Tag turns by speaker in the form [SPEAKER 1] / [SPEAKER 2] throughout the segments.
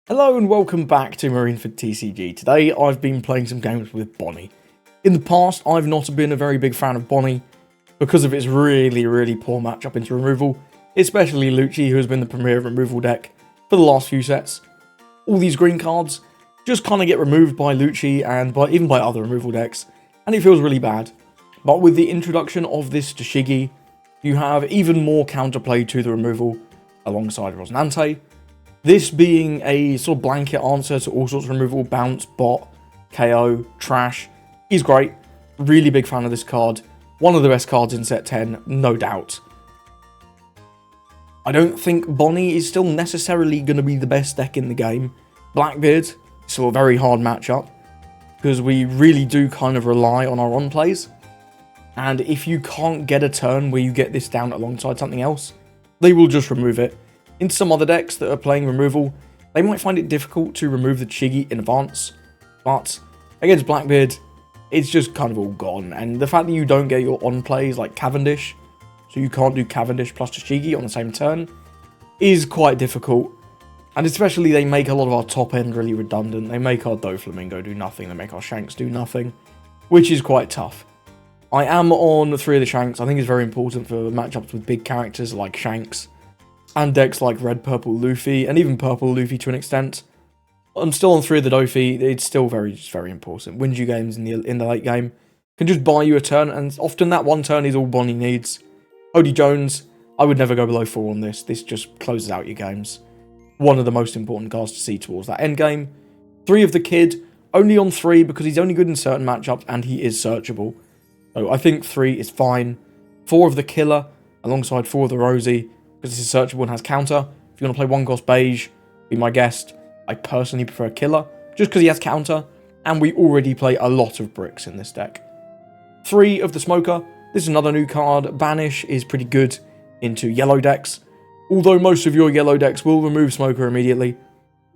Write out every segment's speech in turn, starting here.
[SPEAKER 1] Hello and welcome back to Marineford TCG. Today I've been playing some games with Bonney. In the past I've not been a very big fan of Bonney because of its really poor matchup into removal, especially Lucci, who has been the premier removal deck for the last few sets. All these green cards just kind of get removed by Lucci and even by other removal decks, and it feels really bad. But with the introduction of this Tashigi, you have even more counterplay to the removal alongside Rosnante. This being a sort of blanket answer to all sorts of removal, bounce, bot, KO, trash, is great. Really big fan of this card. One of the best cards in set 10, no doubt. I don't think Bonney is still necessarily going to be the best deck in the game. Blackbeard is still a very hard matchup, because we really do kind of rely on our on plays. And if you can't get a turn where you get this down alongside something else, they will just remove it. In some other decks that are playing removal, they might find it difficult to remove the Tashigi in advance, but against Blackbeard, it's just kind of all gone. And the fact that you don't get your on plays like Cavendish, so you can't do Cavendish plus Tashigi on the same turn, is quite difficult. And especially they make a lot of our top end really redundant. They make our Doflamingo do nothing, they make our Shanks do nothing, which is quite tough. I am on 3 of the Shanks. I think it's very important for matchups with big characters like Shanks, and decks like Red, Purple, Luffy, and even Purple Luffy to an extent. I'm still on 3 of the Dofi. It's still very important. Wins you games in the late game. Can just buy you a turn, and often that one turn is all Bonney needs. Odie Jones, I would never go below 4 on this. This just closes out your games. One of the most important cards to see towards that end game. 3 of the Kid, only on 3 because he's only good in certain matchups and he is searchable. So I think 3 is fine. 4 of the Killer, alongside 4 of the Rosie, because this is searchable and has counter. If you want to play 1 cost beige, be my guest. I personally prefer Killer, just because he has counter, and we already play a lot of bricks in this deck. 3 of the Smoker, this is another new card. Banish is pretty good into yellow decks, although most of your yellow decks will remove Smoker immediately,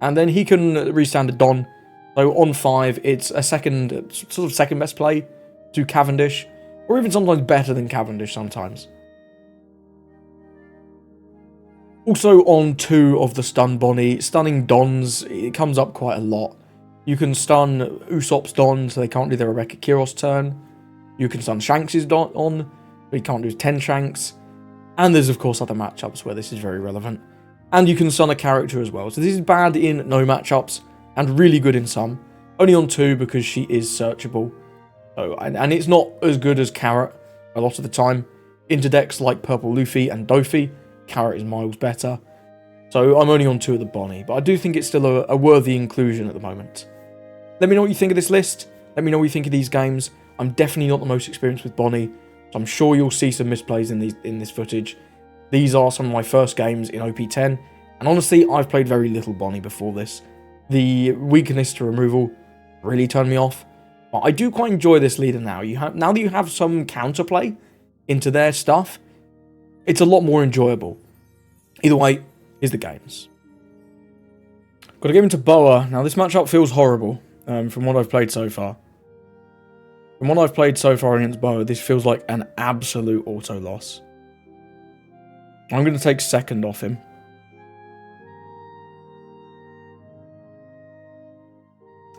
[SPEAKER 1] and then he can restand a Don. So on 5, it's a second best play to Cavendish, or even sometimes better than Cavendish sometimes. Also on 2 of the Stun Bonney, stunning Dons, it comes up quite a lot. You can stun Usopp's Don, so they can't do their Rebecca Kiros turn. You can stun Shanks' Don on, but he can't do 10 Shanks. And there's of course other matchups where this is very relevant. And you can stun a character as well. So this is bad in no matchups, and really good in some. Only on 2 because she is searchable. So, and it's not as good as Carrot a lot of the time. Into decks like Purple Luffy and Dofi, Carrot is miles better. So I'm only on 2 of the Bonney, but I do think it's still a worthy inclusion at the moment. Let me know what you think of this list. Let me know what you think of these games. I'm definitely not the most experienced with Bonney, so I'm sure you'll see some misplays in this footage. These are some of my first games in OP10, and honestly, I've played very little Bonney before this. The weakness to removal really turned me off, but I do quite enjoy this leader now. Now that you have some counterplay into their stuff, it's a lot more enjoyable. Either way, here's the games. Got to get into Boa. Now, this matchup feels horrible from what I've played so far. From what I've played so far against Boa, this feels like an absolute auto loss. I'm going to take second off him.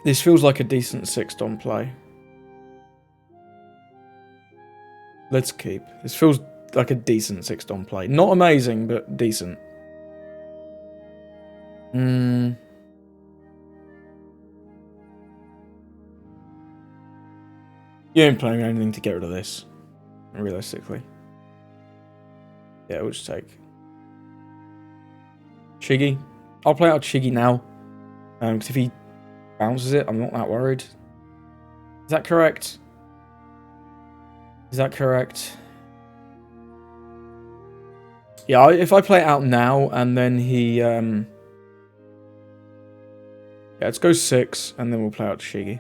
[SPEAKER 1] This feels like a decent 6-Don play. Let's keep. This feels like a decent 6-Don play. Not amazing, but decent. You ain't playing anything to get rid of this, realistically. Yeah, we'll just take Shiggy. I'll play out Shiggy now, because if he bounces it, I'm not that worried. Is that correct? Is that correct? Yeah, if I play it out now, and then he... yeah, let's go 6, and then we'll play out Tashigi.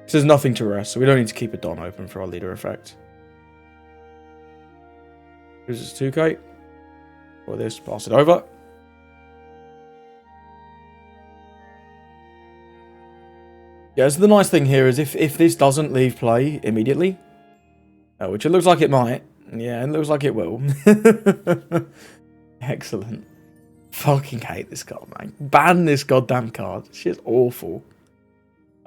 [SPEAKER 1] There's nothing to rest, so we don't need to keep a Don open for our leader effect. This is 2k. For this, pass it over. Yeah, so the nice thing here is if this doesn't leave play immediately, which it looks like it might, Yeah, it looks like it will. Excellent. Fucking hate this card, man. Ban this goddamn card. Shit's awful.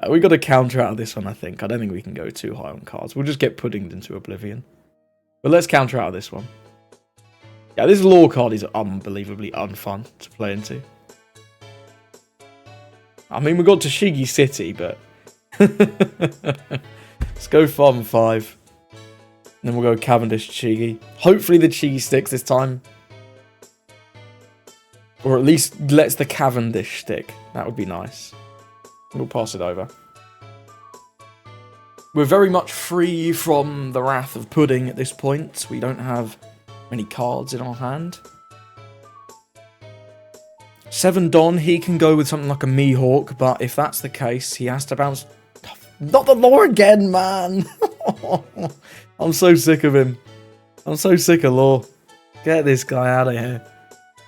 [SPEAKER 1] We got a counter out of this one, I think. I don't think we can go too high on cards. We'll just get puddinged into oblivion. But let's counter out of this one. Yeah, this lore card is unbelievably unfun to play into. I mean, we got Tashigi City, but... Let's go farm 5. Then we'll go Cavendish Tashigi. Hopefully the Tashigi sticks this time. Or at least lets the Cavendish stick. That would be nice. We'll pass it over. We're very much free from the wrath of pudding at this point. We don't have many cards in our hand. 7 Don, he can go with something like a Mihawk, but if that's the case, he has to bounce... Not the lore again, man! I'm so sick of him. I'm so sick of lore. Get this guy out of here.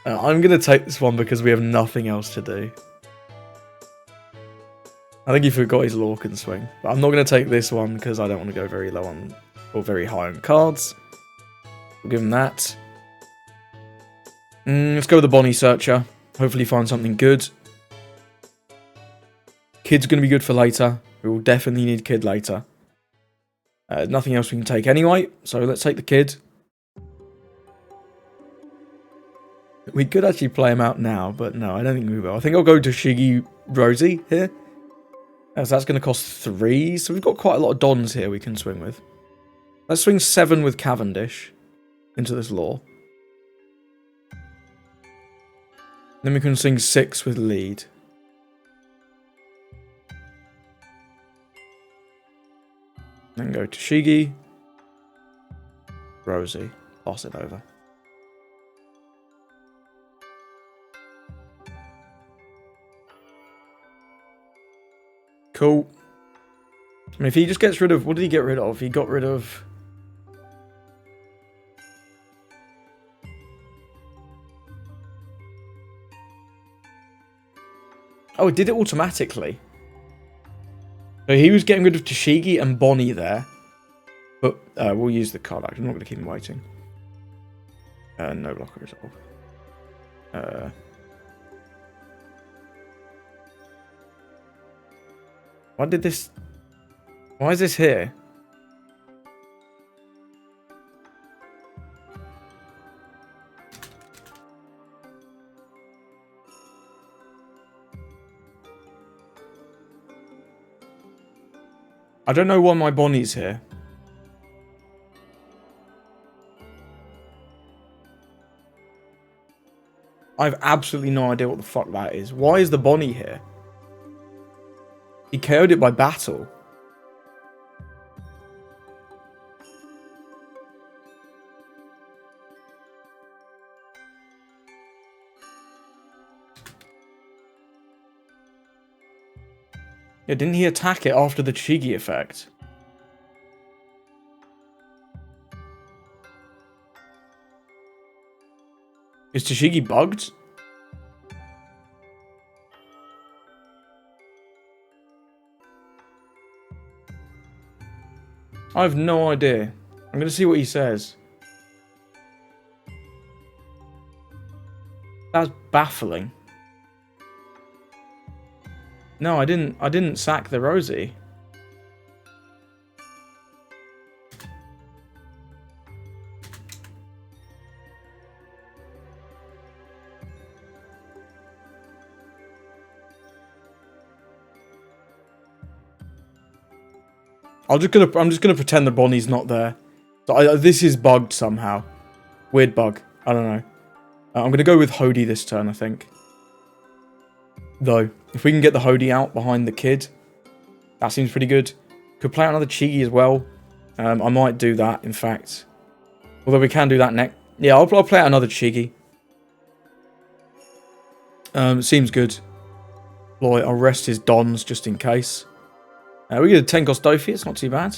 [SPEAKER 1] I'm going to take this one because we have nothing else to do. I think he forgot his lore can swing. But I'm not going to take this one because I don't want to go very low on... or very high on cards. We'll give him that. Let's go with the Bonney Searcher. Hopefully find something good. Kid's going to be good for later. We will definitely need Kid later. Nothing else we can take anyway, so let's take the Kid. We could actually play him out now, but no, I don't think we will. I think I'll go Tashigi Rosie here. As that's going to cost 3, so we've got quite a lot of Dons here we can swing with. Let's swing 7 with Cavendish into this lore. Then we can swing 6 with Lead. Then go Tashigi. Rosie. Pass it over. Cool. I mean, if he just gets rid of... What did he get rid of? He got rid of... Oh, it did it automatically. So he was getting rid of Tashigi and Bonney there. But we'll use the card action. I'm not going to keep him waiting. No blocker resolve. Why did this... Why is this here? I don't know why my Bonney's here. I have absolutely no idea what the fuck that is. Why is the Bonney here? He KO'd it by battle. Yeah, didn't he attack it after the Tashigi effect? Is Tashigi bugged? I have no idea. I'm going to see what he says. That's baffling. No, I didn't sack the Rosie. I'm just gonna pretend the Bonnie's not there. So this is bugged somehow. Weird bug. I don't know. I'm gonna go with Hody this turn, I think. Though, if we can get the Hody out behind the Kid, that seems pretty good. Could play out another Chigi as well. I might do that, in fact. Although we can do that next. Yeah, I'll play out another Chigi. Seems good. Lloyd, I'll rest his Dons just in case. We get a 10 cost Dofi, it's not too bad.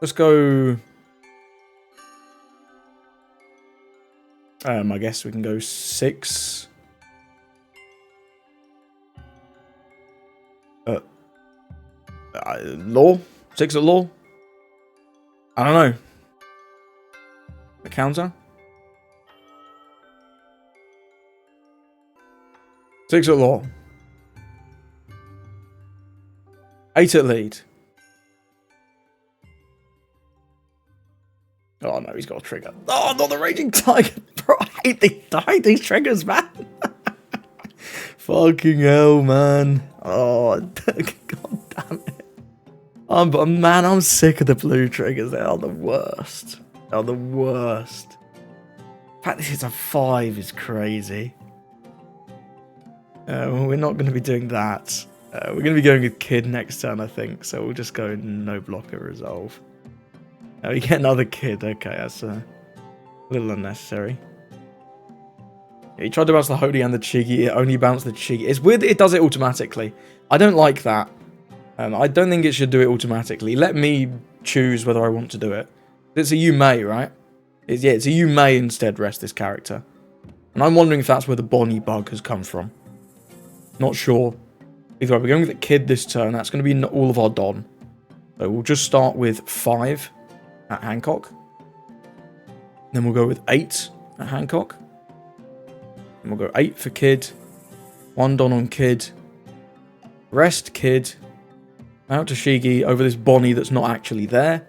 [SPEAKER 1] Let's go... I guess we can go 6. Law? 6 at law? I don't know. counter. 6 at law. 8 at lead. Oh no, he's got a trigger. Oh, not the Raging Tiger. Bro, I hate these triggers, man. Fucking hell, man. Oh, god damn it. Man, I'm sick of the blue triggers. They are the worst. They are the worst. The fact this is a 5 is crazy. We're not going to be doing that. We're going to be going with Kid next turn, I think. So we'll just go no blocker resolve. We get another Kid. Okay, that's a little unnecessary. Yeah, he tried to bounce the Hody and the Chigi. It only bounced the Chigi. It's weird that it does it automatically. I don't like that. I don't think it should do it automatically. Let me choose whether I want to do it. It's a you may, right? It's a you may instead rest this character. And I'm wondering if that's where the Bonney bug has come from. Not sure. Either way, we're going with the Kid this turn. That's going to be all of our Don. So we'll just start with 5 at Hancock. Then we'll go with 8 at Hancock. And we'll go 8 for Kid. 1 Don on Kid. Rest Kid. Out to Tashigi over this Bonney that's not actually there.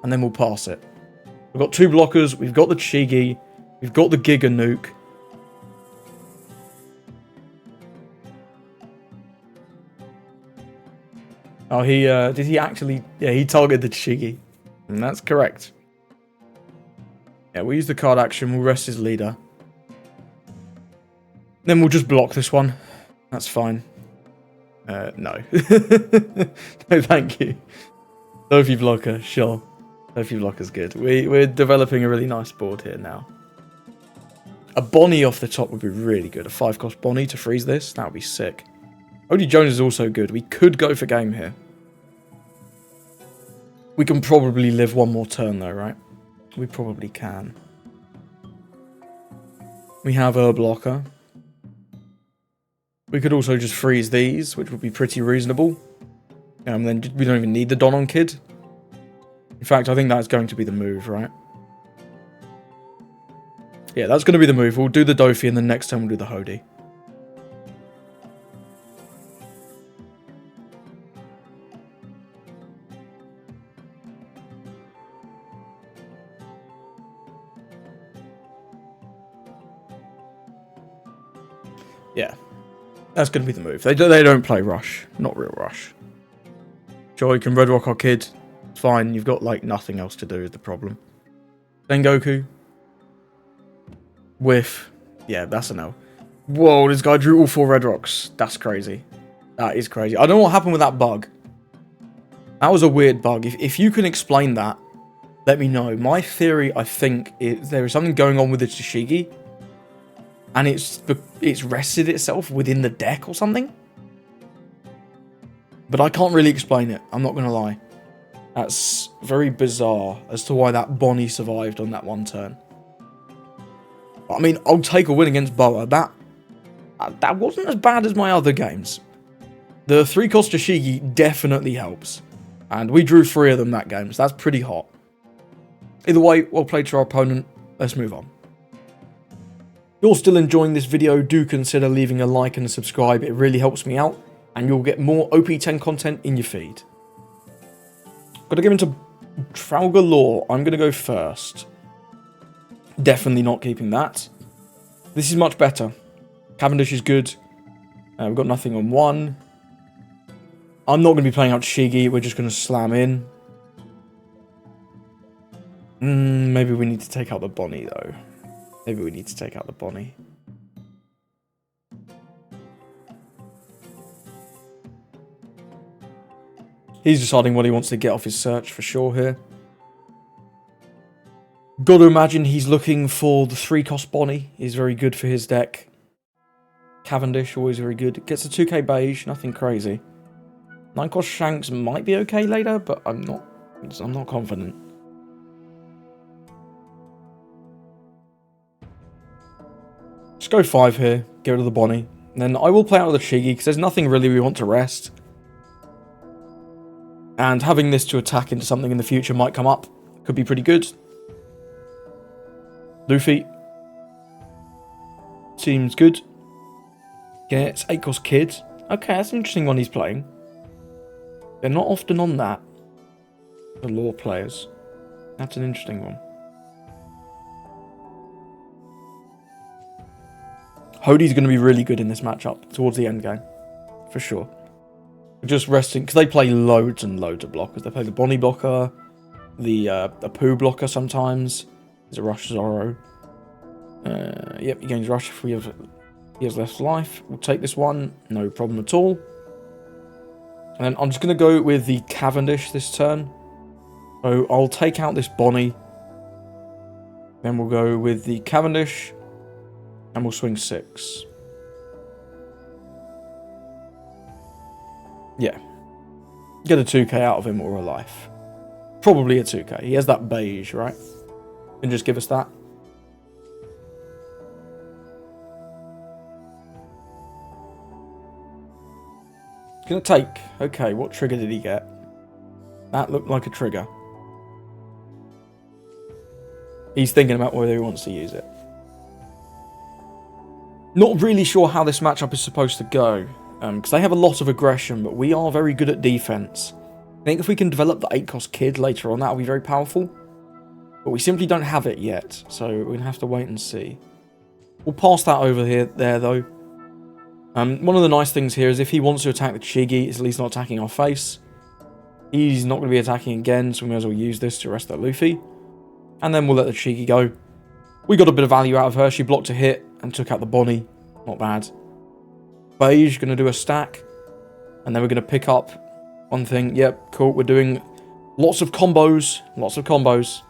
[SPEAKER 1] And then we'll pass it. We've got 2 blockers. We've got the Tashigi. We've got the Giga Nuke. Oh, did he actually... Yeah, he targeted the Tashigi. And that's correct. Yeah, we'll use the card action. We'll rest his leader. Then we'll just block this one. That's fine. No. No, thank you. Sophie blocker, sure. Sophie blocker's good. We're developing a really nice board here now. A Bonney off the top would be really good. A 5-cost Bonney to freeze this. That would be sick. Odie Jones is also good. We could go for game here. We can probably live one more turn though, right? We probably can. We have a blocker. We could also just freeze these, which would be pretty reasonable. Then we don't even need the Don on Kid. In fact, I think that's going to be the move, right? Yeah, that's going to be the move. We'll do the Dofi and then next time we'll do the Hody. Yeah, that's going to be the move. They don't play Rush. Not real Rush. Sure, you can Red Rock our Kid. It's fine. You've got, like, nothing else to do is the problem. Sengoku. Whiff. Yeah, that's a no. Whoa, this guy drew all 4 Red Rocks. That's crazy. That is crazy. I don't know what happened with that bug. That was a weird bug. If you can explain that, let me know. My theory, I think, is there is something going on with the Tashigi. And it's rested itself within the deck or something. But I can't really explain it. I'm not going to lie. That's very bizarre as to why that Bonney survived on that one turn. I mean, I'll take a win against Boa. That wasn't as bad as my other games. The 3-cost Tashigi definitely helps. And we drew 3 of them that game, so that's pretty hot. Either way, well played to our opponent. Let's move on. If you're still enjoying this video, do consider leaving a like and a subscribe. It really helps me out, and you'll get more OP10 content in your feed. Got to get into Trafalgar Law. I'm going to go first. Definitely not keeping that. This is much better. Cavendish is good. We've got nothing on 1. I'm not going to be playing out Shigi. We're just going to slam in. Maybe we need to take out the Bonney, though. Maybe we need to take out the Bonney. He's deciding what he wants to get off his search for sure here. Got to imagine he's looking for the 3-cost Bonney. He's very good for his deck. Cavendish, always very good. Gets a 2k beige, nothing crazy. 9-cost Shanks might be okay later, but I'm not confident. Just go 5 here, get rid of the Bonney. And then I will play out with the Shigi, because there's nothing really we want to rest. And having this to attack into something in the future might come up. Could be pretty good. Luffy. Seems good. Yeah, it's 8-cost kid. Okay, that's an interesting one he's playing. They're not often on that. The lore players. That's an interesting one. Hodie's going to be really good in this matchup towards the end game. For sure. Just resting, because they play loads and loads of blockers. They play the Bonney blocker, the Pooh blocker sometimes. There's a Rush Zoro. Yep, he gains Rush if he has less life. We'll take this one, no problem at all. And then I'm just going to go with the Cavendish this turn. So I'll take out this Bonney. Then we'll go with the Cavendish. And we'll swing 6. Yeah. Get a 2k out of him or a life. Probably a 2k. He has that beige, right? And just give us that. It's going to take. Okay, what trigger did he get? That looked like a trigger. He's thinking about whether he wants to use it. Not really sure how this matchup is supposed to go. Because they have a lot of aggression, but we are very good at defense. I think if we can develop the 8-cost kid later on, that'll be very powerful. But we simply don't have it yet, so we're going to have to wait and see. We'll pass that over there though. One of the nice things here is if he wants to attack the Tashigi, he's at least not attacking our face. He's not going to be attacking again, so we may as well use this to rest that Luffy. And then we'll let the Tashigi go. We got a bit of value out of her. She blocked a hit and took out the Bonney. Not bad. Beige, going to do a stack. And then we're going to pick up one thing. Yep, cool. We're doing lots of combos. Lots of combos.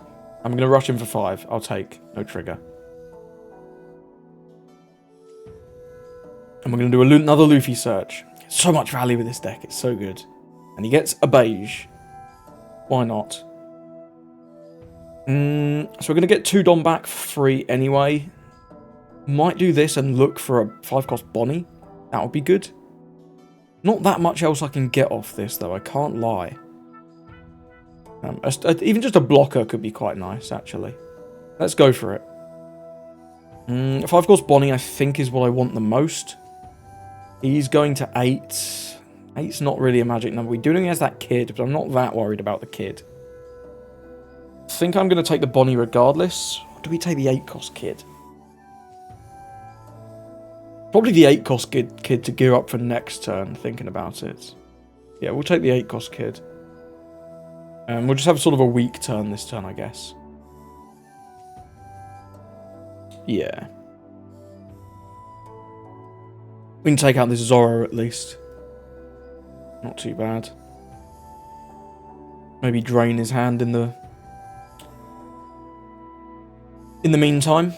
[SPEAKER 1] I'm going to rush him for 5. I'll take. No trigger. And we're going to do another Luffy search. So much value with this deck. It's so good. And he gets a beige. Why not? So we're going to get 2 Dom back for free anyway. Might do this and look for a 5-cost Bonney. That would be good. Not that much else I can get off this, though. I can't lie. Even just a blocker could be quite nice, actually. Let's go for it. 5-cost Bonney, I think, is what I want the most. He's going to 8. 8's not really a magic number. We do know he has that kid, but I'm not that worried about the kid. I think I'm going to take the Bonney regardless. Or do we take the 8-cost kid? Probably the 8-cost kid to gear up for next turn, thinking about it. Yeah, we'll take the 8-cost kid. We'll just have sort of a weak turn this turn, I guess. Yeah. We can take out this Zoro at least. Not too bad. Maybe drain his hand in the meantime.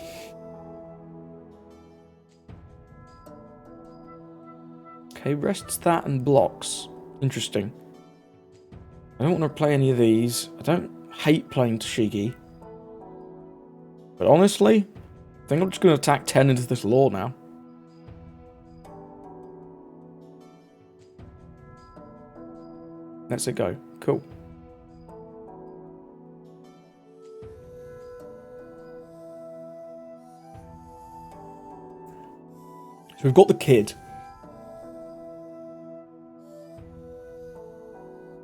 [SPEAKER 1] Okay, rests that and blocks. Interesting. I don't want to play any of these. I don't hate playing Tashigi. But honestly, I think I'm just going to attack 10 into this lore now. Let's it go. Cool. So we've got the kid.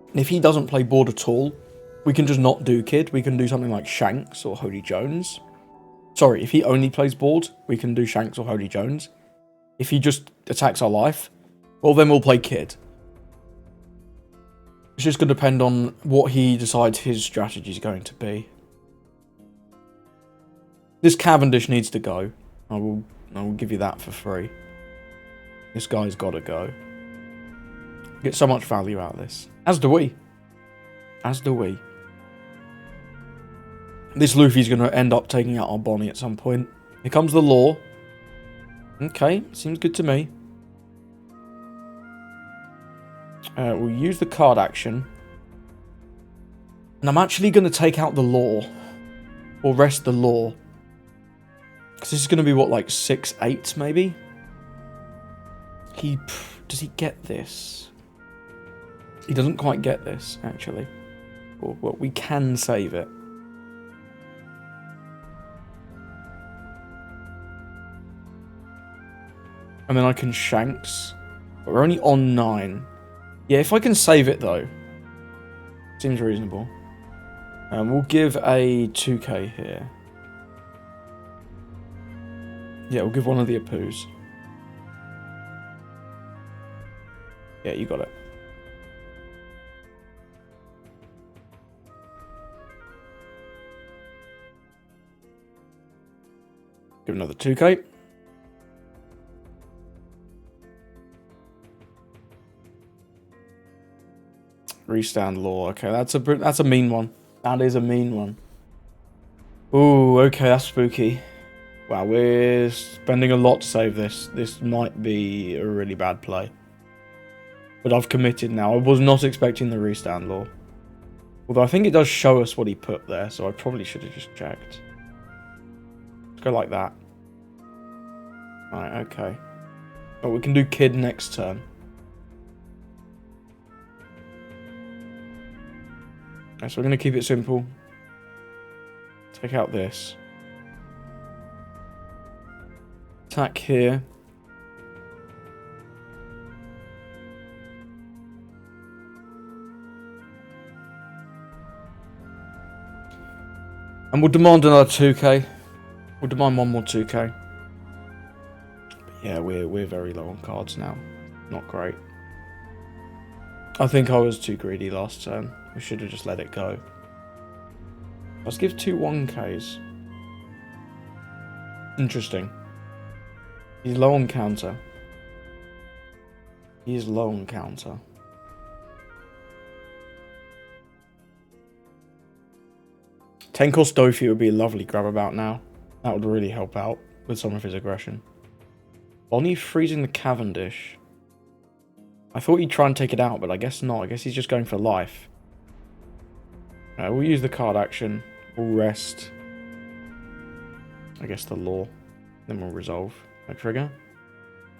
[SPEAKER 1] And if he doesn't play board at all, we can just not do kid. We can do something like Shanks or Holy Jones. Sorry, if he only plays board, we can do Shanks or Holy Jones. If he just attacks our life, well then we'll play kid. It's just going to depend on what he decides his strategy is going to be. This Cavendish needs to go. I will give you that for free. This guy's got to go. Get so much value out of this. As do we. As do we. This Luffy's going to end up taking out our Bonney at some point. Here comes the lore. Okay, seems good to me. We'll use the card action. And I'm actually going to take out the lore. Or rest the lore. Because this is going to be, what, like 6-8 maybe? Does he get this? He doesn't quite get this, actually. Well, we can save it. And then I can Shanks. But we're only on 9. Yeah, if I can save it though. Seems reasonable. We'll give a 2k here. Yeah, we'll give one of the Apus. Yeah, you got it. Give another 2k. Restand law. Okay, that's a mean one. That is a mean one. Ooh, okay, that's spooky. Wow, we're spending a lot to save this. This might be a really bad play. But I've committed now. I was not expecting the restand law. Although I think it does show us what he put there, so I probably should have just checked. Let's go like that. Right, okay. Oh, we can do kid next turn. Okay, so we're going to keep it simple. Take out this. Attack here. And we'll demand another 2k. We'll demand one more 2k. But yeah, we're very low on cards now. Not great. I think I was too greedy last turn. We should have just let it go. Let's give 2 1ks. Interesting. He's low on counter. He is low on counter. Tenko's Dofi would be a lovely grab about now. That would really help out with some of his aggression. Bonney freezing the Cavendish. I thought he'd try and take it out, but I guess not. I guess he's just going for life. We'll use the card action. We'll rest. I guess the law. Then we'll resolve. No trigger.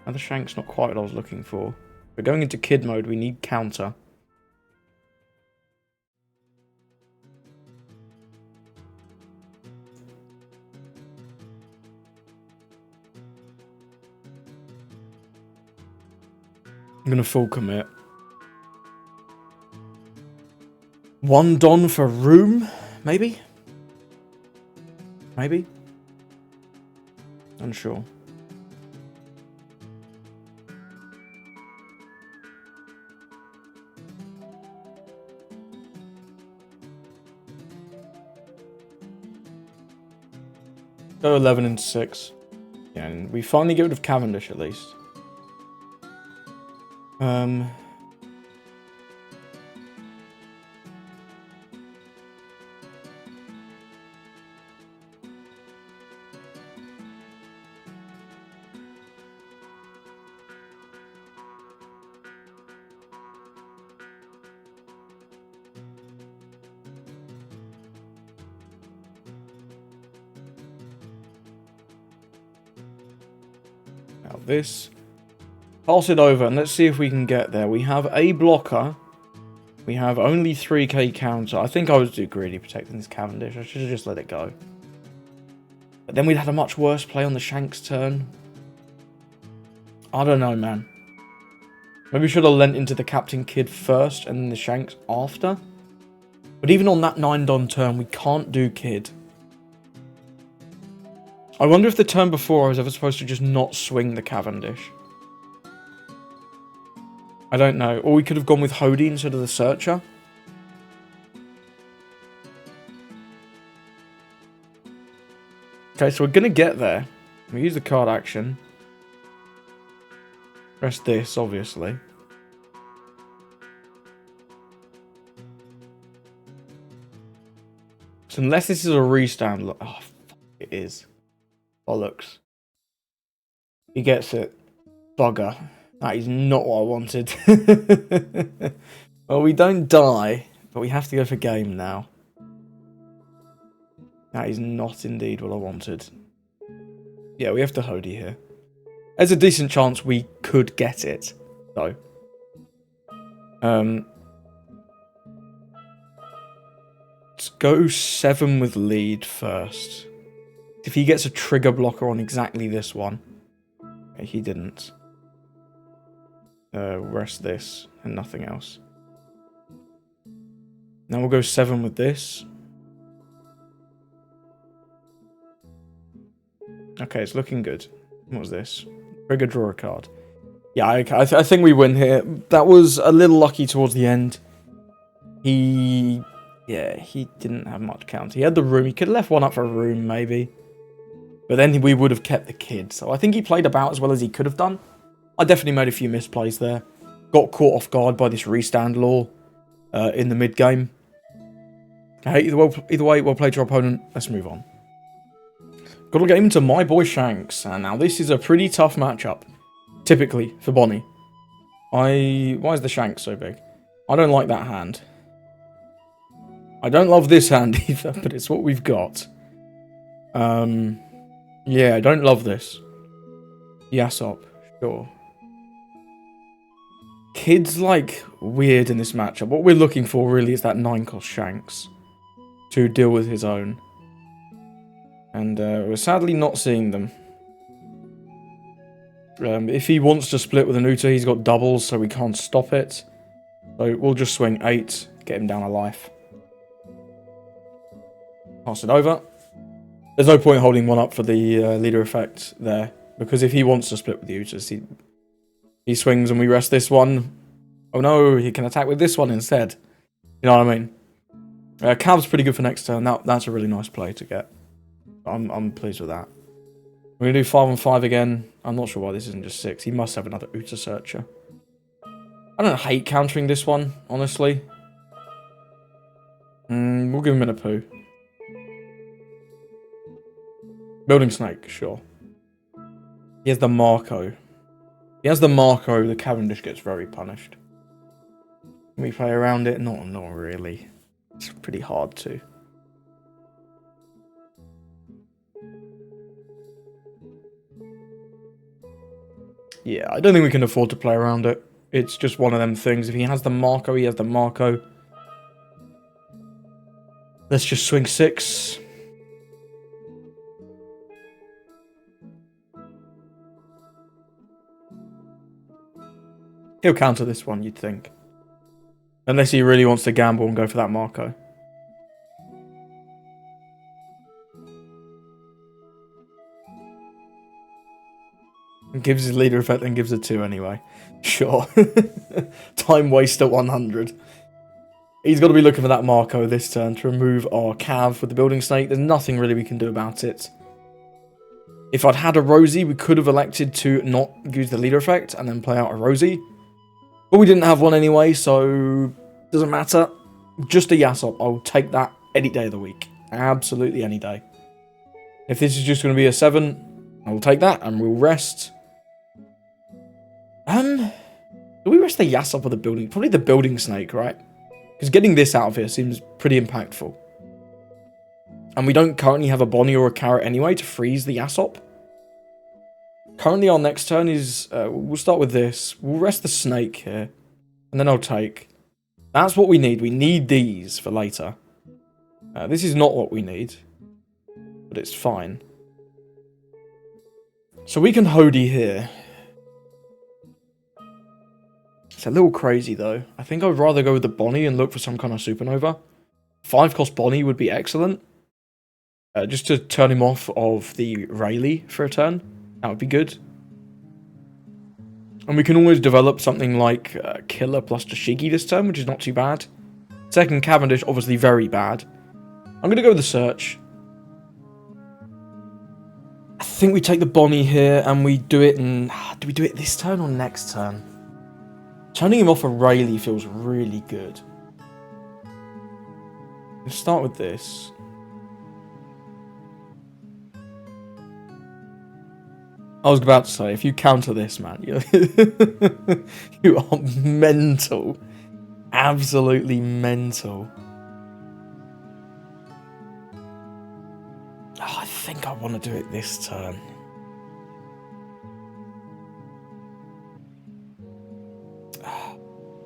[SPEAKER 1] Another Shanks, not quite what I was looking for. We're going into kid mode. We need counter. I'm going to full commit. 1 Don for room? Maybe? Maybe? Unsure. Go 11 and 6. Yeah, and we finally get rid of Cavendish at least. Now this. Pass it over and let's see if we can get there. We have a blocker. We have only 3k counter. I think I was too greedy protecting this Cavendish. I should have just let it go. But then we'd had a much worse play on the Shanks turn. I don't know, man. Maybe we should have lent into the Captain Kid first and then the Shanks after. But even on that 9 Don turn, we can't do Kid. I wonder if the turn before I was ever supposed to just not swing the Cavendish. I don't know. Or we could have gone with Hody instead of the Searcher. Okay, so we're going to get there. We use the card action. Press this, obviously. So unless this is a restand... Oh, fuck, it is. Bollocks. He gets it. Bugger. That is not what I wanted. Well, we don't die, but we have to go for game now. That is not indeed what I wanted. Yeah, we have to Hody here. There's a decent chance we could get it, though. Let's go 7 with lead first. If he gets a trigger blocker on exactly this one. he didn't. Rest this and nothing else. Now we'll go 7 with this. Okay, it's looking good. What was this? Trigger, draw a card. Yeah, I think we win here. That was a little lucky towards the end. He didn't have much count. He had the room. He could have left one up for a room, maybe. But then we would have kept the kid. So I think he played about as well as he could have done. I definitely made a few misplays there. Got caught off guard by this restand law in the mid-game. Hey, either way, well played to your opponent. Let's move on. Got a game to my boy Shanks. And now this is a pretty tough matchup. Typically, for Bonney. Why is the Shanks so big? I don't like that hand. I don't love this hand either, but it's what we've got. Yeah, I don't love this. Yasop, sure. Kid's, like, weird in this matchup. What we're looking for, really, is that 9-cost Shanks to deal with his own. And we're sadly not seeing them. If he wants to split with an Uta, he's got doubles, so we can't stop it. So we'll just swing 8, get him down a life. Pass it over. There's no point holding one up for the leader effect there, because if he wants to split with the Utas, he swings and we rest this one. Oh no, he can attack with this one instead. You know what I mean? Cav's pretty good for next turn. That's a really nice play to get. I'm pleased with that. We're going to do 5 on 5 again. I'm not sure why this isn't just 6. He must have another Uta Searcher. I don't hate countering this one, honestly. We'll give him a poo. Building Snake, sure. He has the Marco. He has the Marco, the Cavendish gets very punished. Can we play around it? Not really. It's pretty hard to. Yeah, I don't think we can afford to play around it. It's just one of them things. If he has the Marco, he has the Marco. Let's just swing 6. He'll counter this one, you'd think. Unless he really wants to gamble and go for that Marco. Gives his leader effect and gives a 2 anyway. Sure. Time waster 100. He's got to be looking for that Marco this turn to remove our Cav with the Building Snake. There's nothing really we can do about it. If I'd had a Rosie, we could have elected to not use the leader effect and then play out a Rosie. But we didn't have one anyway, so doesn't matter. Just a Yasop. I'll take that any day of the week. Absolutely any day. If this is just going to be a 7, I'll take that and we'll rest. Do we rest the Yasop or the building? Probably the Building Snake, right? Because getting this out of here seems pretty impactful. And we don't currently have a Bonney or a Carrot anyway to freeze the Yasop. Currently our next turn is, we'll start with this. We'll rest the Snake here. And then I'll take. That's what we need. We need these for later. This is not what we need. But it's fine. So we can Hody here. It's a little crazy though. I think I'd rather go with the Bonney and look for some kind of Supernova. 5-cost Bonney would be excellent. Just to turn him off of the Rayleigh for a turn. That would be good. And we can always develop something like Killer plus Tashigi this turn, which is not too bad. Second Cavendish, obviously very bad. I'm going to go with the Search. I think we take the Bonney here and we do it in... Do we do it this turn or next turn? Turning him off a Rayleigh feels really good. Let's start with this. I was about to say, if you counter this, man, you are mental. Absolutely mental. Oh, I think I want to do it this turn.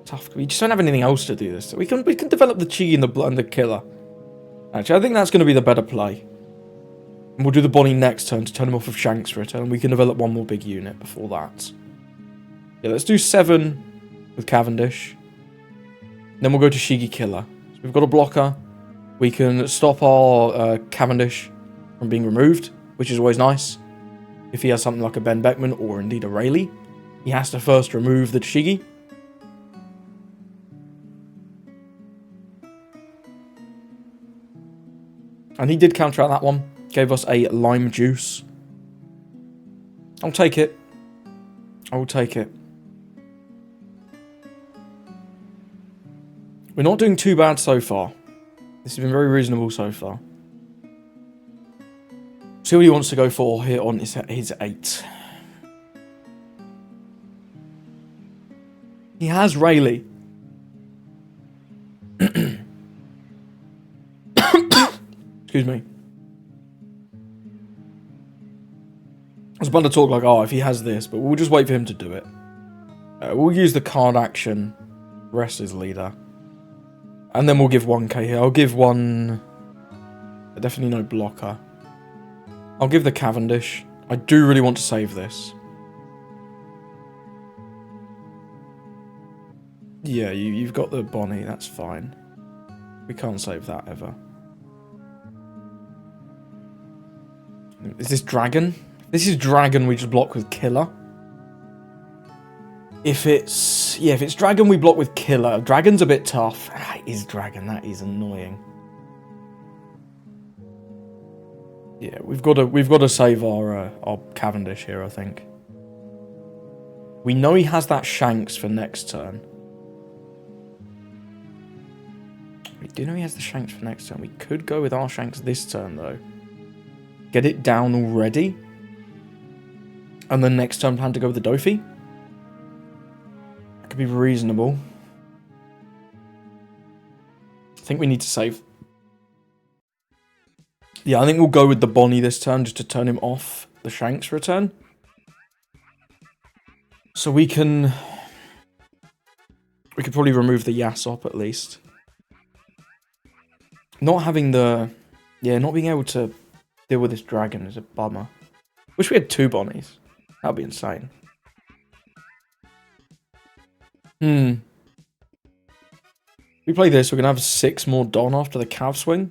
[SPEAKER 1] Tough. We just don't have anything else to do this. We can develop the Chi and the Killer. Actually, I think that's going to be the better play. And we'll do the Bonney next turn to turn him off of Shanks for a turn. We can develop one more big unit before that. Yeah, let's do 7 with Cavendish. Then we'll go to Tashigi Killer. So we've got a blocker. We can stop our Cavendish from being removed, which is always nice. If he has something like a Ben Beckman or indeed a Rayleigh, he has to first remove the Tashigi. And he did counteract that one. Gave us a lime juice. I'll take it. I will take it. We're not doing too bad so far. This has been very reasonable so far. See what he wants to go for here on his 8. He has Rayleigh. Excuse me. I was about to talk like, oh, if he has this, but we'll just wait for him to do it. We'll use the card action, rest his leader. And then we'll give 1k here. I'll give one... Definitely no blocker. I'll give the Cavendish. I do really want to save this. Yeah, you've got the Bonney, that's fine. We can't save that ever. Is this Dragon? This is Dragon, we just block with Killer. If it's... Yeah, if it's Dragon, we block with Killer. Dragon's a bit tough. Ah, it is Dragon, that is annoying. Yeah, we've got to save our Cavendish here, I think. We know he has that Shanks for next turn. We do know he has the Shanks for next turn. We could go with our Shanks this turn, though. Get it down already. And then next turn plan to go with the Dofi. That could be reasonable. I think we need to save. Yeah, I think we'll go with the Bonney this turn just to turn him off the Shanks return. So we can... We could probably remove the Yasop at least. Not having the... Yeah, not being able to deal with this dragon is a bummer. Wish we had 2 Bonnies. That would be insane. We play this, we're going to have 6 more Don after the Cav swing.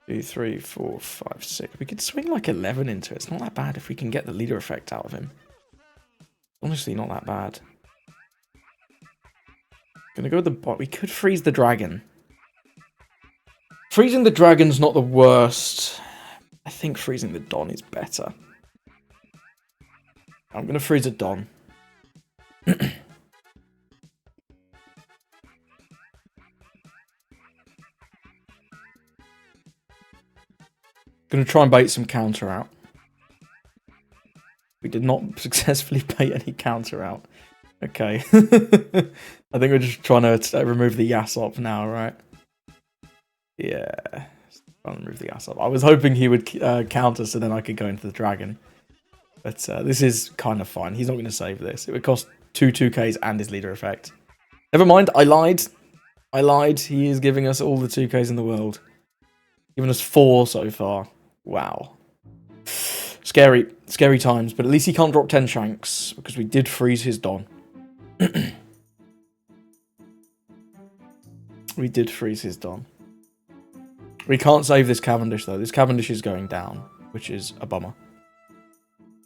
[SPEAKER 1] 2, 3, 4, 5, 6. We could swing like 11 into it. It's not that bad if we can get the leader effect out of him. Honestly, not that bad. Gonna go with the bot. We could freeze the dragon. Freezing the dragon's not the worst. I think freezing the Don is better. I'm gonna freeze a Don. Gonna try and bait some counter out. We did not successfully bait any counter out. Okay. I think we're just trying to remove the Yasop now, right? Yeah. Trying to remove the Yasop. I was hoping he would counter so then I could go into the dragon. But this is kind of fine. He's not going to save this. It would cost 2 2Ks and his leader effect. Never mind, I lied. I lied. He is giving us all the 2Ks in the world. Giving us 4 so far. Wow. Scary. Scary times. But at least he can't drop 10 Shanks. Because we did freeze his Don. We did freeze his Don. We can't save this Cavendish though. This Cavendish is going down. Which is a bummer.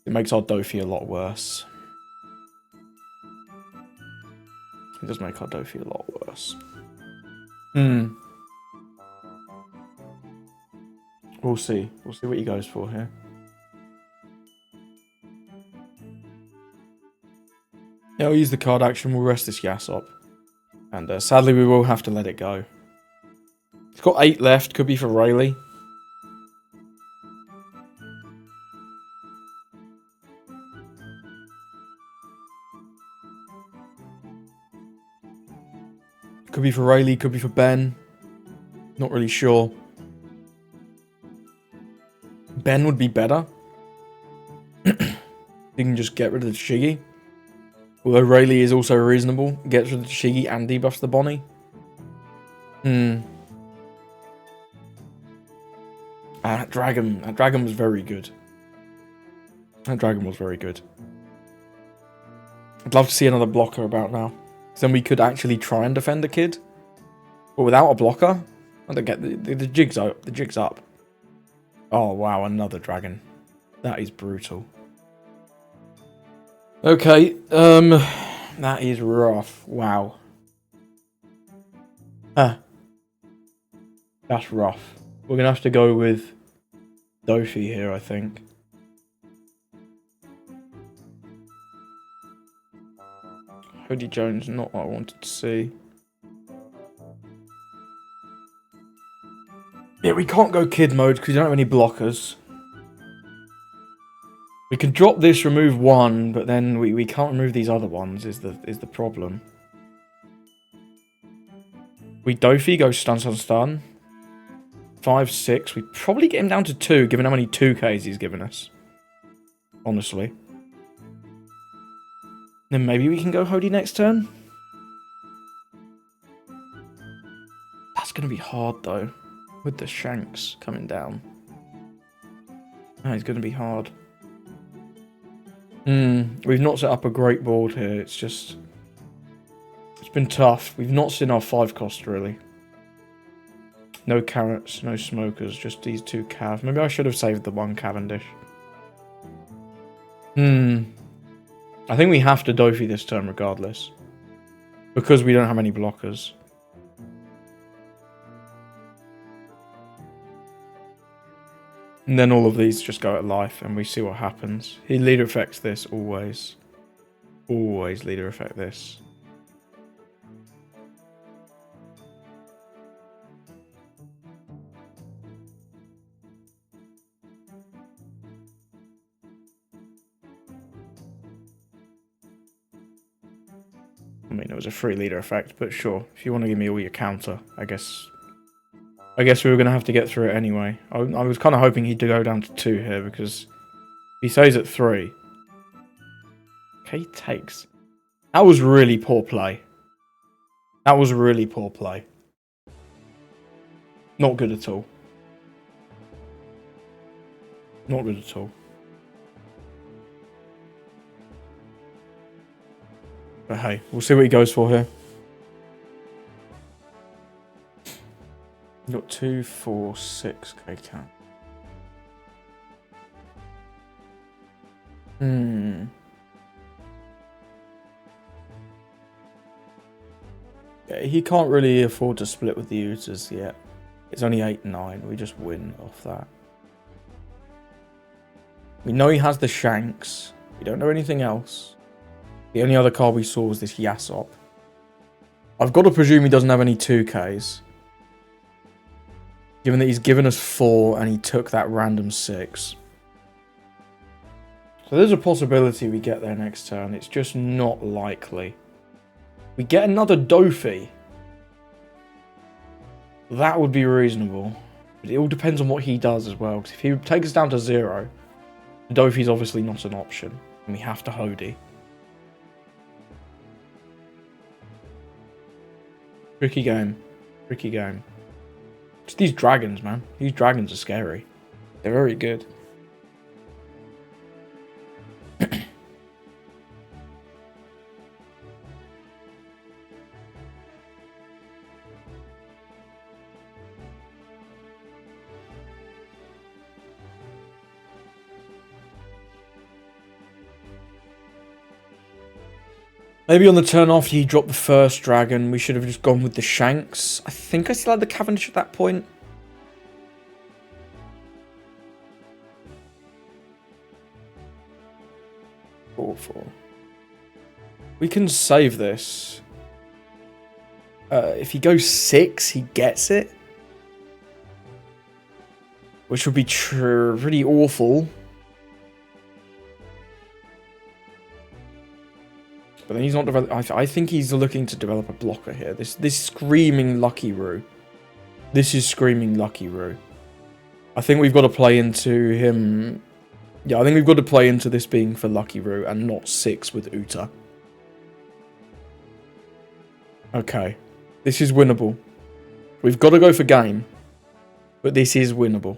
[SPEAKER 1] It makes our Dofi a lot worse. It does make our Dofi a lot worse. We'll see. We'll see what he goes for here. Yeah, I'll use the card action. We'll rest this Yasop. And sadly, we will have to let it go. It's got 8 left. Could be for Rayleigh. Could be for Rayleigh. Could be for Ben. Not really sure. Ben would be better. You can just get rid of the Tashigi. Although Rayleigh is also reasonable. Gets rid of the Tashigi and debuffs the Bonney. That dragon was very good. That dragon was very good. I'd love to see another blocker about now. Then we could actually try and defend the kid. But without a blocker, I don't get the jig's up. The jig's up. Oh wow, another dragon. That is brutal. Okay, that is rough. Wow. That's rough. We're gonna have to go with Dofi here, I think. Cody Jones, not what I wanted to see. Yeah, we can't go kid mode because we don't have any blockers. We can drop this, remove one, but then we can't remove these other ones is the problem. We Dofi, go stun, stun, stun. 5, 6. We probably get him down to 2, given how many 2Ks he's given us. Honestly. Then maybe we can go Hody next turn. That's going to be hard, though. With the Shanks coming down. That is going to be hard. We've not set up a great board here. It's just... It's been tough. We've not seen our 5 cost, really. No carrots, no smokers, just these 2 Cav. Maybe I should have saved the 1 Cavendish. I think we have to Dofi this turn regardless. Because we don't have any blockers. And then all of these just go at life and we see what happens. He leader affects this always. Always leader affect this. I mean, it was a free leader effect, but sure. If you want to give me all your counter, I guess we were going to have to get through it anyway. I was kind of hoping he'd go down to 2 here, because he stays at 3. Okay, he takes. That was really poor play. That was really poor play. Not good at all. Not good at all. But hey, we'll see what he goes for here. We've got 2, 4, 6 K count. Yeah, he can't really afford to split with the Utas yet. It's only 8-9. We just win off that. We know he has the Shanks. We don't know anything else. The only other card we saw was this Yasop. I've got to presume he doesn't have any 2Ks. Given that he's given us 4 and he took that random 6. So there's a possibility we get there next turn. It's just not likely. We get another Dofi. That would be reasonable. But it all depends on what he does as well. Because if he takes us down to 0, Dofi's obviously not an option. And we have to Hody. Tricky game. Tricky game. Just these dragons, man. These dragons are scary. They're very good. Maybe on the turn after he dropped the first dragon, we should have just gone with the Shanks. I think I still had the Cavendish at that point. Awful. We can save this. If he goes 6, he gets it. Which would be pretty awful. But then he's not developing. I think he's looking to develop a blocker here. This screaming Lucky Roo. This is screaming Lucky Roo. I think we've got to play into him. Yeah, I think we've got to play into this being for Lucky Roo and not 6 with Uta. Okay. This is winnable. We've got to go for game. But this is winnable.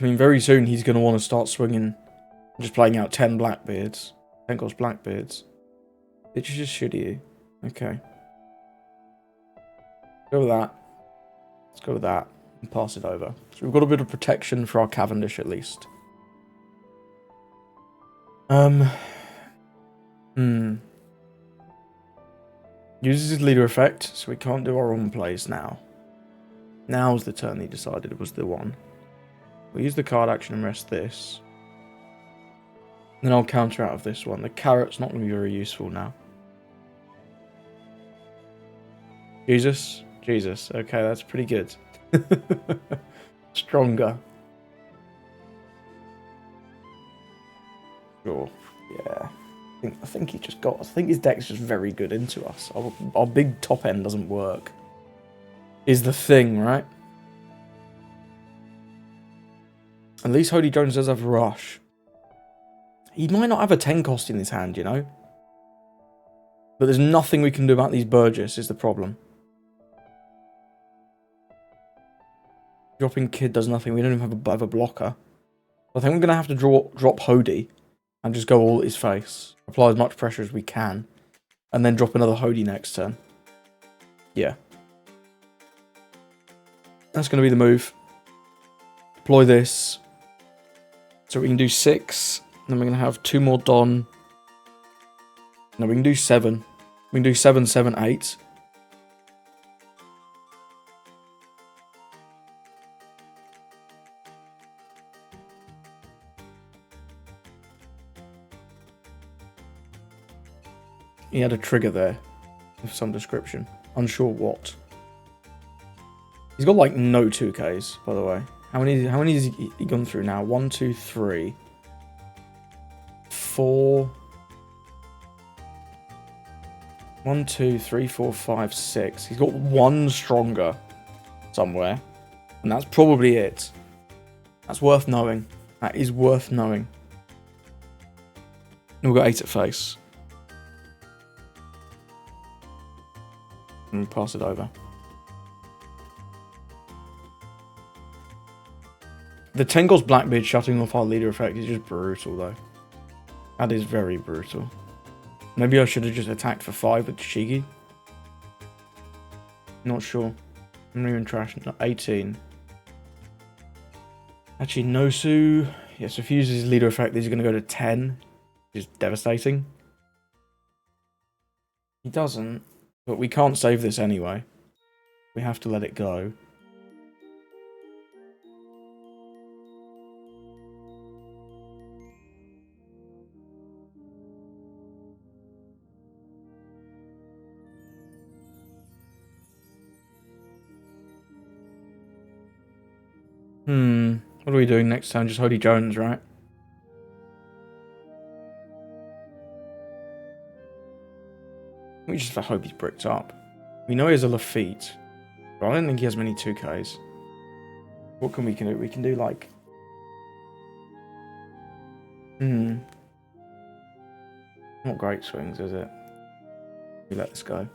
[SPEAKER 1] I mean, very soon he's going to want to start swinging, just playing out 10 Blackbeards. 10 cost Blackbeards. Did you just shoot you? Okay. Go with that. Let's go with that and pass it over. So we've got a bit of protection for our Cavendish at least. Uses his leader effect, so we can't do our on plays now. Now's the turn he decided was the one. We'll use the card action and rest this. Then I'll counter out of this one. The carrot's not going to be very useful now. Jesus. Okay, that's pretty good. Stronger. Sure. Yeah. I think he just got... I think his deck's just very good into us. Our big top end doesn't work. Is the thing, right? At least Hody Jones does have Rush. He might not have a 10 cost in his hand, you know? But there's nothing we can do about these Burgess is the problem. Dropping Kid does nothing. We don't even have a blocker. I think we're going to have to drop Hody and just go all at his face. Apply as much pressure as we can. And then drop another Hody next turn. Yeah. That's going to be the move. Deploy this. So we can do 6. Then we're going to have 2 more Don. No, we can do 7. We can do 7, 7, 8. He had a trigger there of some description. Unsure what. He's got like no 2Ks, by the way. How many has he gone through now? 1, 2, 3, 4. 1, 2, 3, 4, 5, 6. He's got 1 stronger somewhere. And that's probably it. That's worth knowing. That is worth knowing. And we've got 8 at face. And pass it over. The 10 cost Blackbeard shutting off our leader effect is just brutal though. That is very brutal. Maybe I should have just attacked for 5 with Tashigi. Not sure. I'm not even trash. 18. Actually, Nosu. Yeah, so if he uses his leader effect, he's going to go to 10. Which is devastating. He doesn't. But we can't save this anyway. We have to let it go. What are we doing next time? Just Hody Jones, right? We just hope he's bricked up. We know he has a Lafitte, but I don't think he has many 2Ks. What can we do? We can do like... Not great swings, is it? We let this go.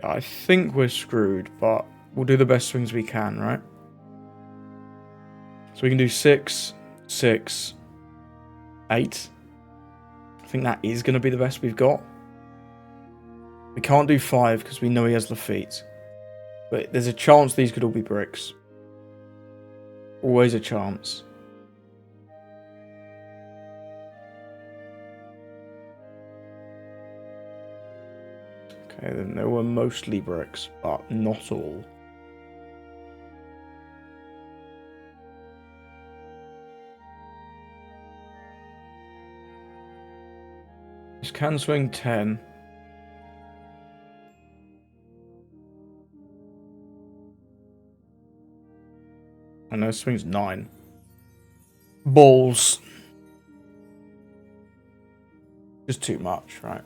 [SPEAKER 1] I think we're screwed, but we'll do the best swings we can, right? So we can do 6, 6, 8. I think that is going to be the best we've got. We can't do 5 because we know he has Lafitte. But there's a chance these could all be bricks. Always a chance. Okay, then there were mostly bricks, but not all. This can swing 10. I know it swings 9. Balls. Just too much, right?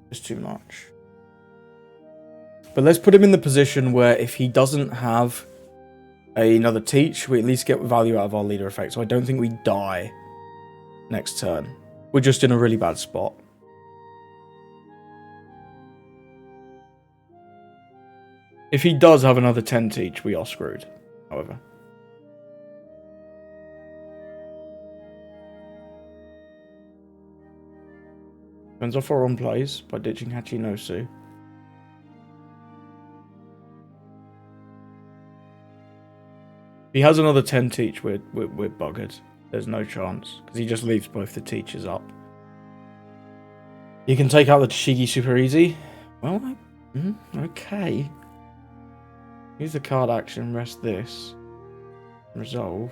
[SPEAKER 1] Just too much. But let's put him in the position where if he doesn't have another teach, we at least get value out of our leader effect. So I don't think we die next turn. We're just in a really bad spot. If he does have another 10 teach, we are screwed, however. Depends off our on plays by ditching Hachinosu. If he has another 10 teach, we're buggered. There's no chance, because he just leaves both the teachers up. You can take out the Tashigi super easy. Well, okay. Use the card action, rest this. Resolve.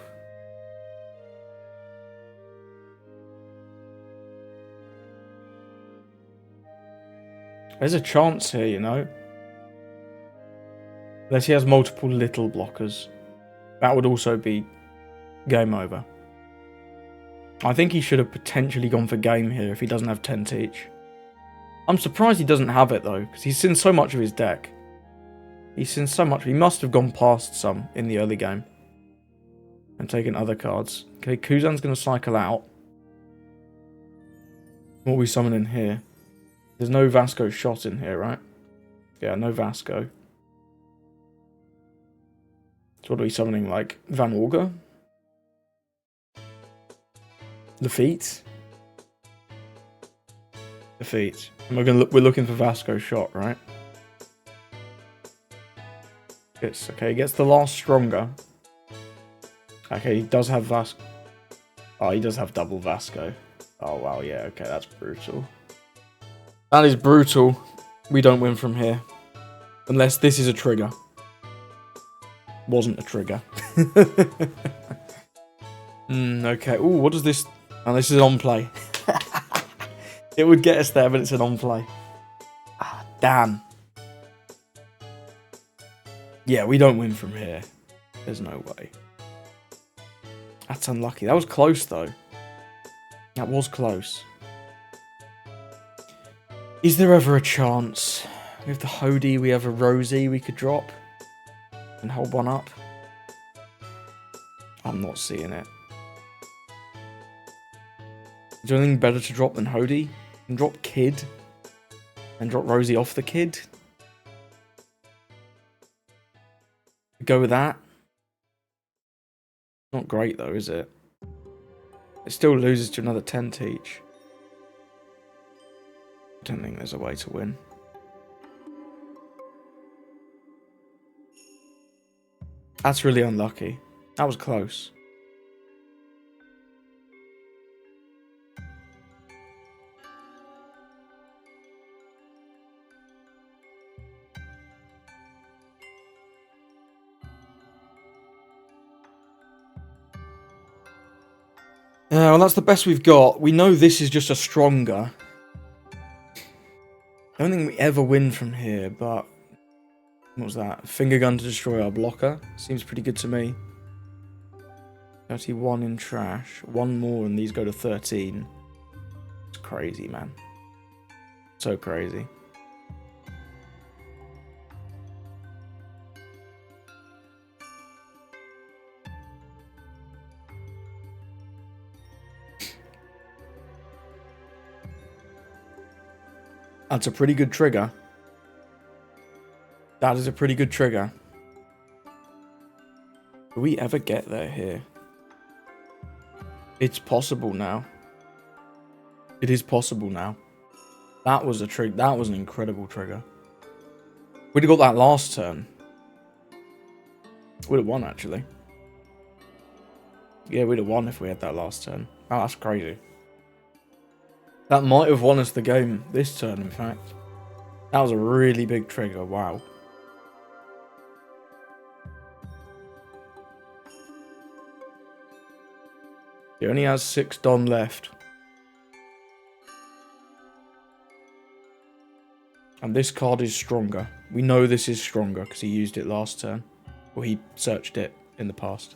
[SPEAKER 1] There's a chance here, you know. Unless he has multiple little blockers. That would also be game over. I think he should have potentially gone for game here if he doesn't have 10 teach. I'm surprised he doesn't have it though, because he's seen so much of his deck. He's seen so much. He must have gone past some in the early game. And taken other cards. Okay, Kuzan's going to cycle out. What are we summoning here? There's no Vasco shot in here, right? Yeah, no Vasco. So what are we summoning, like Van Auger? Defeat? Defeat. And we're looking for Vasco shot, right? Okay, he gets the last stronger. Okay, he does have Vasco. Oh, he does have double Vasco. Oh, wow, yeah, okay, that's brutal. That is brutal. We don't win from here. Unless this is a trigger. Wasn't a trigger. Okay. Ooh, what does this... Oh, this is an on-play. It would get us there, but it's an on-play. Ah, damn. Yeah, we don't win from here. There's no way. That's unlucky. That was close, though. That was close. Is there ever a chance? We have the Hody, we have a Rosie we could drop. And hold one up. I'm not seeing it. Is there anything better to drop than Hody? You can drop Kid. And drop Rosie off the Kid. Go with that. Not great though, is it? It still loses to another 10 teach. I don't think there's a way to win. That's really unlucky. That was close. Yeah, well, that's the best we've got. We know this is just a stronger. I don't think we ever win from here, but... What was that? Finger gun to destroy our blocker. Seems pretty good to me. 31 in trash. One more and these go to 13. It's crazy, man. So crazy. That's a pretty good trigger. That is a pretty good trigger. Do we ever get there here? It's possible now. It is possible now. That was a trigger. That was an incredible trigger. We'd have got that last turn. We'd have won, actually. Yeah, we'd have won if we had that last turn. Oh, that's crazy. That might have won us the game this turn, in fact. That was a really big trigger. Wow. He only has 6 Don left. And this card is stronger. We know this is stronger because he used it last turn. Or he searched it in the past.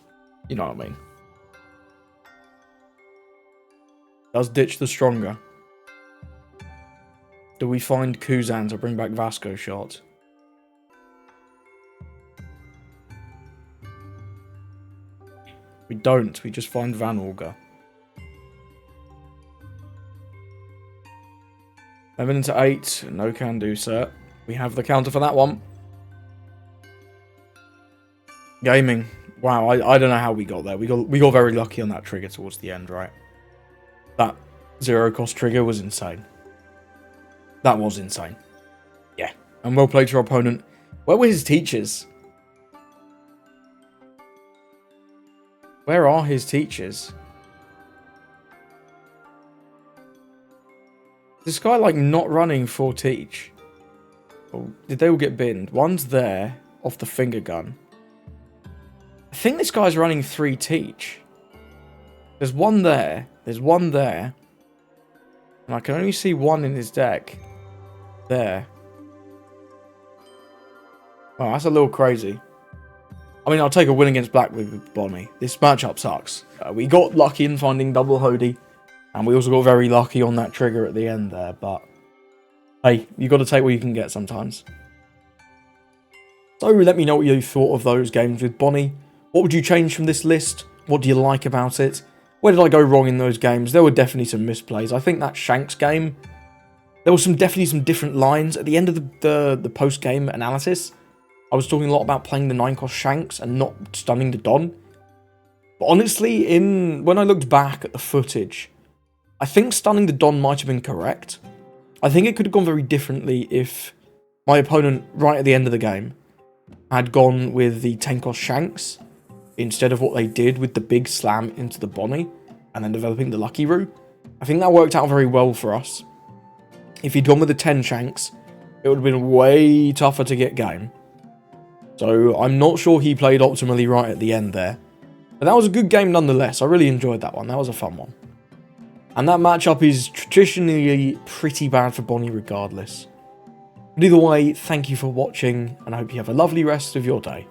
[SPEAKER 1] You know what I mean. Does ditch the stronger. Do we find Kuzan to bring back Vasco shot? We don't. We just find Van Auger. 11 into 8. No can do, sir. We have the counter for that one. Gaming. Wow, I don't know how we got there. We got very lucky on that trigger towards the end, right? That 0 cost trigger was insane. That was insane. Yeah. And well played to our opponent. Where were his teachers? Where are his teachers? This guy, like, not running 4 teach? Oh, did they all get binned? One's there, off the finger gun. I think this guy's running 3 teach. There's one there. There's one there. And I can only see one in his deck. There. Oh, that's a little crazy. I mean, I'll take a win against black with Bonney. This matchup sucks. We got lucky in finding double Hody. And we also got very lucky on that trigger at the end there. But, hey, you got to take what you can get sometimes. So, let me know what you thought of those games with Bonney. What would you change from this list? What do you like about it? Where did I go wrong in those games? There were definitely some misplays. I think that Shanks game, there was definitely some different lines. At the end of the post-game analysis, I was talking a lot about playing the 9-cost Shanks and not stunning the Don. But honestly, when I looked back at the footage, I think stunning the Don might have been correct. I think it could have gone very differently if my opponent, right at the end of the game, had gone with the 10-cost Shanks instead of what they did with the big slam into the Bonney and then developing the Lucky Roux. I think that worked out very well for us. If he'd gone with the 10 Shanks, it would have been way tougher to get game. So I'm not sure he played optimally right at the end there. But that was a good game nonetheless. I really enjoyed that one. That was a fun one. And that matchup is traditionally pretty bad for Bonney regardless. But either way, thank you for watching, and I hope you have a lovely rest of your day.